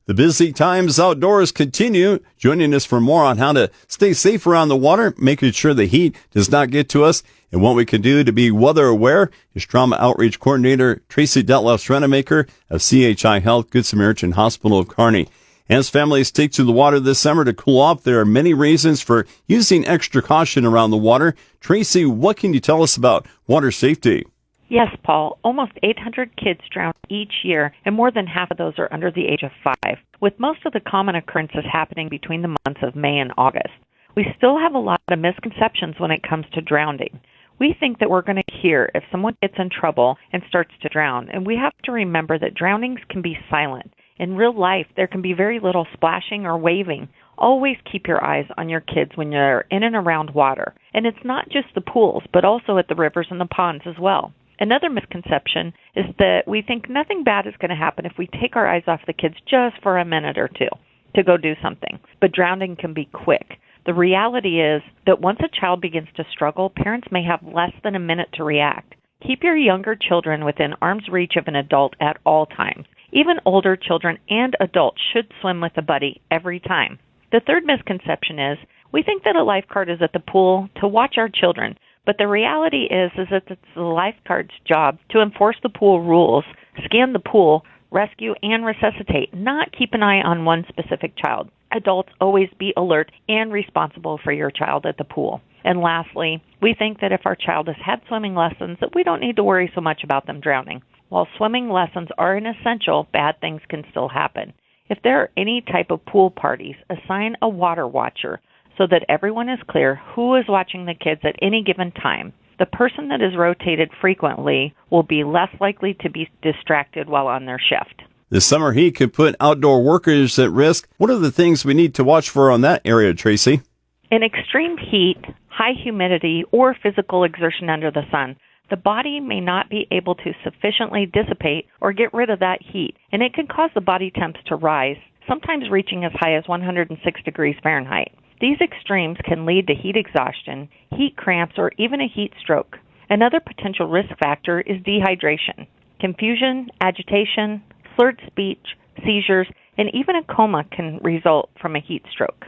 The busy times outdoors continue. Joining us for more on how to stay safe around the water, making sure the heat does not get to us, and what we can do to be weather aware is Trauma Outreach Coordinator Tracy Dethlefs-Rademacher of CHI Health Good Samaritan Hospital of Kearney. As families take to the water this summer to cool off, there are many reasons for using extra caution around the water. Tracy, what can you tell us about water safety? Yes, Paul. Almost 800 kids drown each year, and more than half of those are under the age of 5, with most of the common occurrences happening between the months of May and August. We still have a lot of misconceptions when it comes to drowning. We think that we're going to hear if someone gets in trouble and starts to drown, and we have to remember that drownings can be silent. In real life, there can be very little splashing or waving. Always keep your eyes on your kids when you're in and around water. And it's not just the pools, but also at the rivers and the ponds as well. Another misconception is that we think nothing bad is going to happen if we take our eyes off the kids just for a minute or two to go do something. But drowning can be quick. The reality is that once a child begins to struggle, parents may have less than a minute to react. Keep your younger children within arm's reach of an adult at all times. Even older children and adults should swim with a buddy every time. The third misconception is we think that a lifeguard is at the pool to watch our children. But the reality is that it's the lifeguard's job to enforce the pool rules, scan the pool, rescue, and resuscitate, not keep an eye on one specific child. Adults always be alert and responsible for your child at the pool. And lastly, we think that if our child has had swimming lessons, that we don't need to worry so much about them drowning. While swimming lessons are an essential, bad things can still happen. If there are any type of pool parties, assign a water watcher, so that everyone is clear who is watching the kids at any given time. The person that is rotated frequently will be less likely to be distracted while on their shift. The summer heat could put outdoor workers at risk. What are the things we need to watch for on that area, Tracy? In extreme heat, high humidity, or physical exertion under the sun, the body may not be able to sufficiently dissipate or get rid of that heat, and it can cause the body temps to rise, sometimes reaching as high as 106 degrees Fahrenheit. These extremes can lead to heat exhaustion, heat cramps, or even a heat stroke. Another potential risk factor is dehydration. Confusion, agitation, slurred speech, seizures, and even a coma can result from a heat stroke.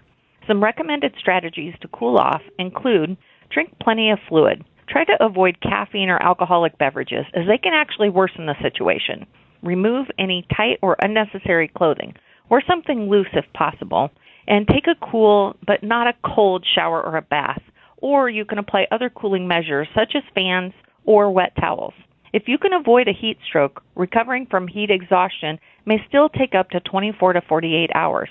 Some recommended strategies to cool off include drink plenty of fluid. Try to avoid caffeine or alcoholic beverages, as they can actually worsen the situation. Remove any tight or unnecessary clothing, or something loose if possible. And take a cool but not a cold shower or a bath, or you can apply other cooling measures such as fans or wet towels. If you can avoid a heat stroke, recovering from heat exhaustion may still take up to 24 to 48 hours.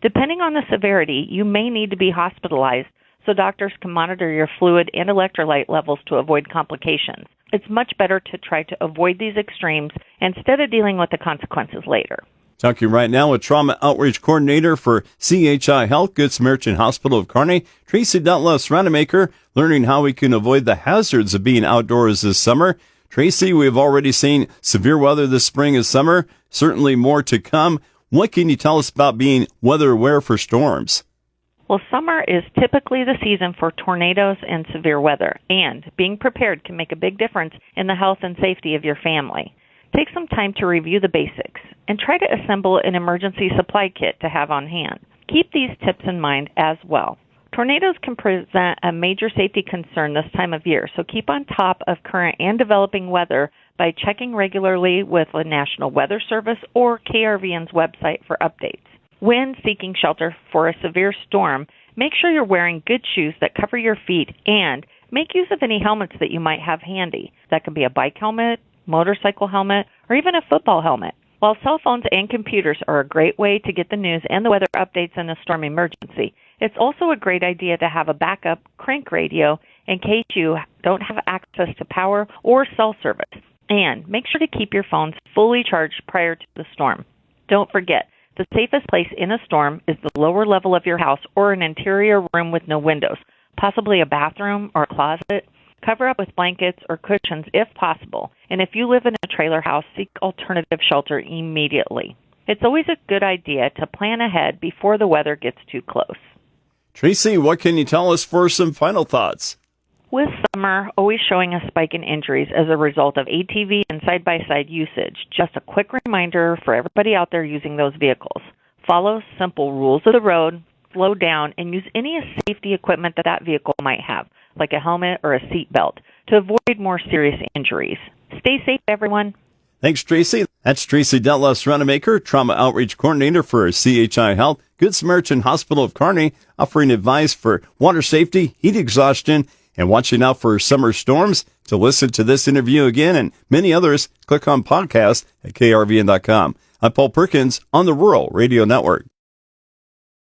Depending on the severity, you may need to be hospitalized so doctors can monitor your fluid and electrolyte levels to avoid complications. It's much better to try to avoid these extremes instead of dealing with the consequences later. Talking right now with Trauma Outreach Coordinator for CHI Health Good Samaritan Hospital of Kearney, Tracy Dethlefs-Rademacher, learning how we can avoid the hazards of being outdoors this summer. Tracy, we've already seen severe weather this spring and summer, certainly more to come. What can you tell us about being weather aware for storms? Well, summer is typically the season for tornadoes and severe weather, and being prepared can make a big difference in the health and safety of your family. Take some time to review the basics and try to assemble an emergency supply kit to have on hand. Keep these tips in mind as well. Tornadoes can present a major safety concern this time of year, so keep on top of current and developing weather by checking regularly with the National Weather Service or KRVN's website for updates. When seeking shelter for a severe storm, make sure you're wearing good shoes that cover your feet and make use of any helmets that you might have handy. That can be a bike helmet, motorcycle helmet, or even a football helmet. While cell phones and computers are a great way to get the news and the weather updates in a storm emergency, it's also a great idea to have a backup crank radio in case you don't have access to power or cell service. And make sure to keep your phones fully charged prior to the storm. Don't forget, the safest place in a storm is the lower level of your house or an interior room with no windows, possibly a bathroom or a closet. Cover up with blankets or cushions if possible, and if you live in a trailer house, seek alternative shelter immediately. It's always a good idea to plan ahead before the weather gets too close. Tracy, what can you tell us for some final thoughts? With summer always showing a spike in injuries as a result of ATV and side-by-side usage, just a quick reminder for everybody out there using those vehicles. Follow simple rules of the road, slow down, and use any safety equipment that vehicle might have, like a helmet or a seat belt, to avoid more serious injuries. Stay safe, everyone. Thanks, Tracy. That's Tracy Dethlefs-Rademacher, Trauma Outreach Coordinator for CHI Health, Good Samaritan Hospital of Kearney, offering advice for water safety, heat exhaustion, and watching out for summer storms. To listen to this interview again and many others, click on podcast at krvn.com. I'm Paul Perkins on the Rural Radio Network.